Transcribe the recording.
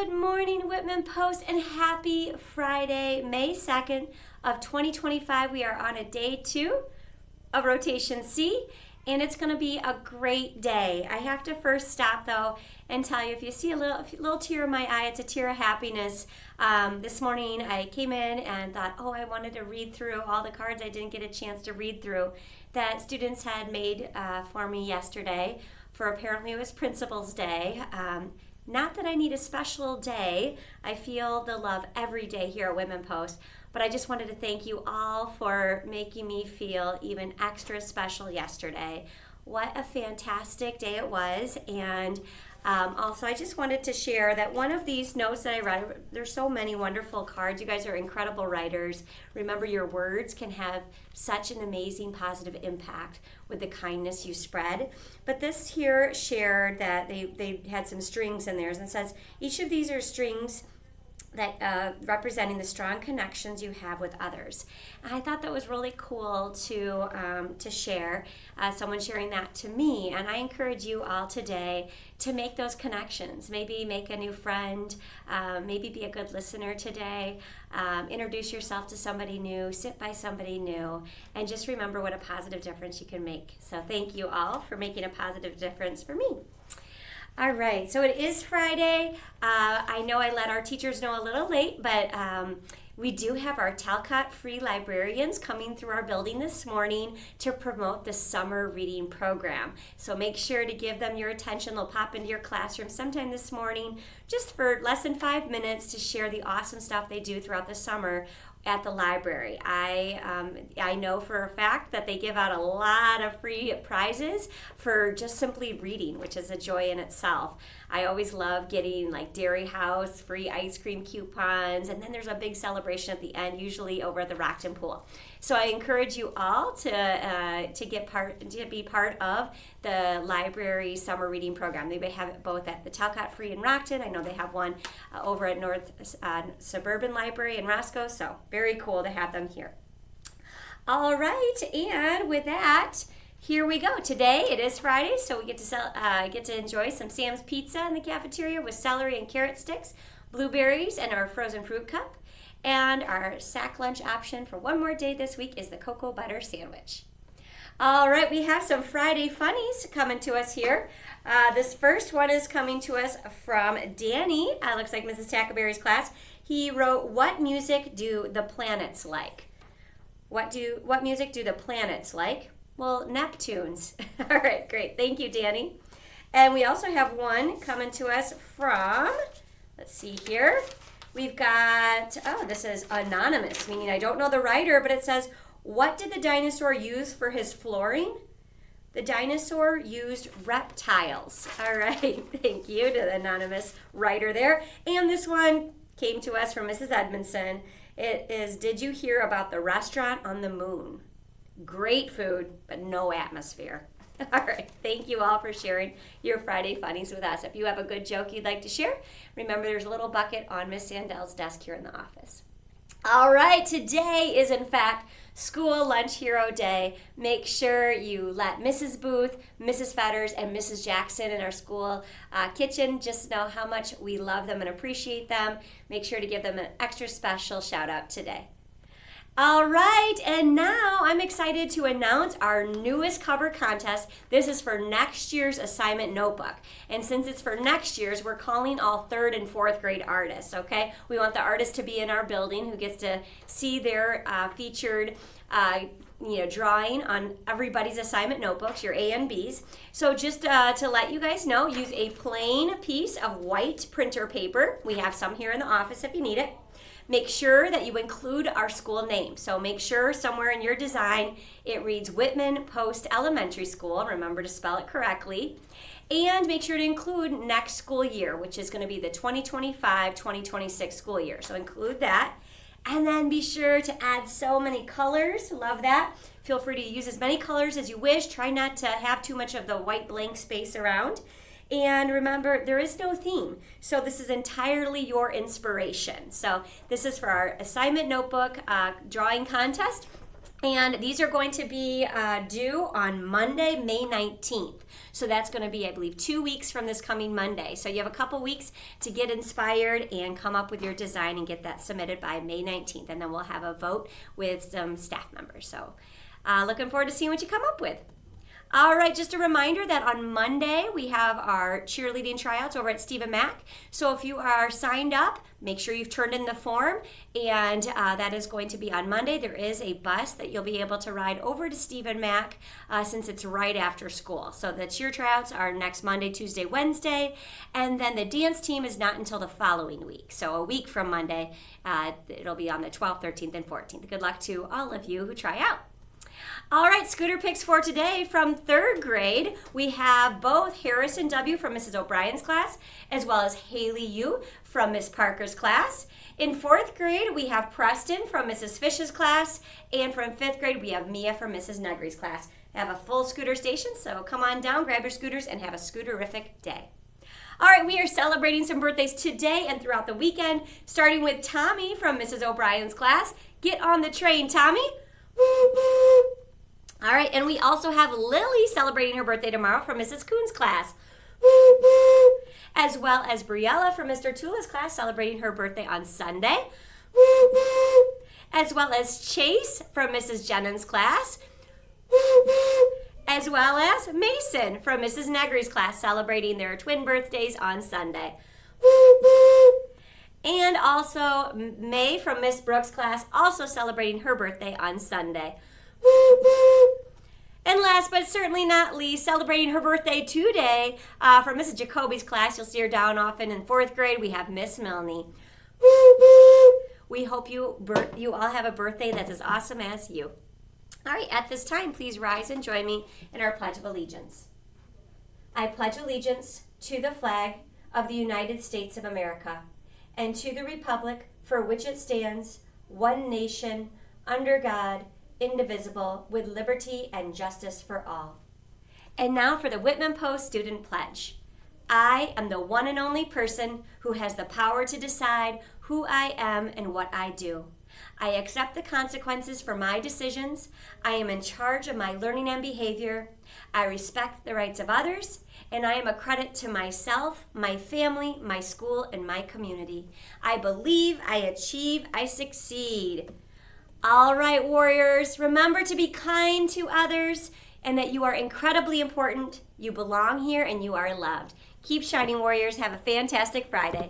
Good morning, Whitman Post, and happy Friday, May 2nd of 2025. We are on a day 2 of Rotation C, and it's going to be a great day. I have to first stop, though, and tell you, if you see a little tear in my eye, it's a tear of happiness. This morning, I came in and thought, I wanted to read through all the cards I didn't get a chance to read through that students had made for me yesterday, for apparently it was Principal's Day. Not that I need a special day. I feel the love every day here at Women Post, but I just wanted to thank you all for making me feel even extra special yesterday. What a fantastic day it was, and also I just wanted to share that one of these notes that I read, there's so many wonderful cards. You guys are incredible writers. Remember, your words can have such an amazing positive impact with the kindness you spread. But this here shared that they had some strings in theirs, and it says each of these are strings that representing the strong connections you have with others. And I thought that was really cool to share, someone sharing that to me. And I encourage you all today to make those connections. Maybe make a new friend, maybe be a good listener today, introduce yourself to somebody new, sit by somebody new, and just remember what a positive difference you can make. So thank you all for making a positive difference for me. All right, so it is Friday. I know I let our teachers know a little late, but we do have our Talcott Free Librarians coming through our building this morning to promote the summer reading program. So make sure to give them your attention. They'll pop into your classroom sometime this morning just for less than 5 minutes to share the awesome stuff they do throughout the summer at the library. I know for a fact that they give out a lot of free prizes for just simply reading, which is a joy in itself. I always love getting like Dairy House free ice cream coupons, and then there's a big celebration at the end, usually over at the Rockton Pool. So I encourage you all to be part of the library summer reading program. They have it both at the Talcott Free in Rockton. I know they have one over at North Suburban Library in Roscoe. So very cool to have them here. All right, and with that, here we go. Today it is Friday, so we get to enjoy some Sam's Pizza in the cafeteria with celery and carrot sticks, blueberries, and our frozen fruit cup. And our sack lunch option for one more day this week is the cocoa butter sandwich. All right, we have some Friday funnies coming to us here. This first one is coming to us from Danny. Looks like Mrs. Tackaberry's class. He wrote, "What music do the planets like?" What music do the planets like? Well, Neptune's. All right, great. Thank you, Danny. And we also have one coming to us from, let's see here. We've got, this is anonymous, meaning I don't know the writer, but it says, "What did the dinosaur use for his flooring?" The dinosaur used reptiles. All right, thank you to the anonymous writer there. And this one came to us from Mrs. Edmondson. It is, "Did you hear about the restaurant on the moon? Great food, but no atmosphere." All right, thank you all for sharing your Friday funnies with us. If you have a good joke you'd like to share, remember there's a little bucket on Miss Sandel's desk here in the office. All right, today is in fact School Lunch Hero Day. Make sure you let Mrs. Booth, Mrs. Fetters, and Mrs. Jackson in our school kitchen just know how much we love them and appreciate them. Make sure to give them an extra special shout out today. All right, and now I'm excited to announce our newest cover contest. This is for next year's assignment notebook. And since it's for next year's, we're calling all 3rd and 4th grade artists, okay? We want the artist to be in our building who gets to see their featured drawing on everybody's assignment notebooks, your A and B's. So just to let you guys know, use a plain piece of white printer paper. We have some here in the office if you need it. Make sure that you include our school name. So make sure somewhere in your design it reads Whitman Post Elementary School. Remember to spell it correctly. And make sure to include next school year, which is going to be the 2025-2026 school year. So include that. And then be sure to add so many colors. Love that. Feel free to use as many colors as you wish. Try not to have too much of the white blank space around. And remember, there is no theme, so this is entirely your inspiration. So this is for our assignment notebook drawing contest. And these are going to be due on Monday, May 19th. So that's going to be, I believe, 2 weeks from this coming Monday. So you have a couple weeks to get inspired and come up with your design and get that submitted by May 19th. And then we'll have a vote with some staff members. So looking forward to seeing what you come up with. All right, just a reminder that on Monday we have our cheerleading tryouts over at Wpes Ma. So if you are signed up, make sure you've turned in the form, and that is going to be on Monday. There is a bus that you'll be able to ride over to Wpes Ma since it's right after school. So the cheer tryouts are next Monday, Tuesday, Wednesday, and then the dance team is not until the following week. So a week from Monday, it'll be on the 12th, 13th, and 14th. Good luck to all of you who try out. All right, scooter picks for today from 3rd grade. We have both Harrison W. from Mrs. O'Brien's class, as well as Haley U. from Miss Parker's class. In 4th grade, we have Preston from Mrs. Fish's class, and from 5th grade, we have Mia from Mrs. Nuggery's class. We have a full scooter station, so come on down, grab your scooters, and have a scooterific day. All right, we are celebrating some birthdays today and throughout the weekend, starting with Tommy from Mrs. O'Brien's class. Get on the train, Tommy. All right, and we also have Lily celebrating her birthday tomorrow from Mrs. Coon's class, as well as Briella from Mr. Tula's class celebrating her birthday on Sunday, as well as Chase from Mrs. Jennings' class, as well as Mason from Mrs. Negri's class celebrating their twin birthdays on Sunday. And also May from Miss Brooks' class also celebrating her birthday on Sunday. And last but certainly not least, celebrating her birthday today from Mrs. Jacoby's class. You'll see her down often in 4th grade. We have Miss Milne. We hope you all have a birthday that's as awesome as you. All right, at this time, please rise and join me in our Pledge of Allegiance. I pledge allegiance to the flag of the United States of America and to the republic for which it stands, one nation, under God, indivisible, with liberty and justice for all. And now for the Whitman Post Student Pledge. I am the one and only person who has the power to decide who I am and what I do. I accept the consequences for my decisions. I am in charge of my learning and behavior. I respect the rights of others, and I am a credit to myself, my family, my school, and my community. I believe, I achieve, I succeed. All right, warriors, remember to be kind to others and that you are incredibly important. You belong here and you are loved. Keep shining, warriors. Have a fantastic Friday.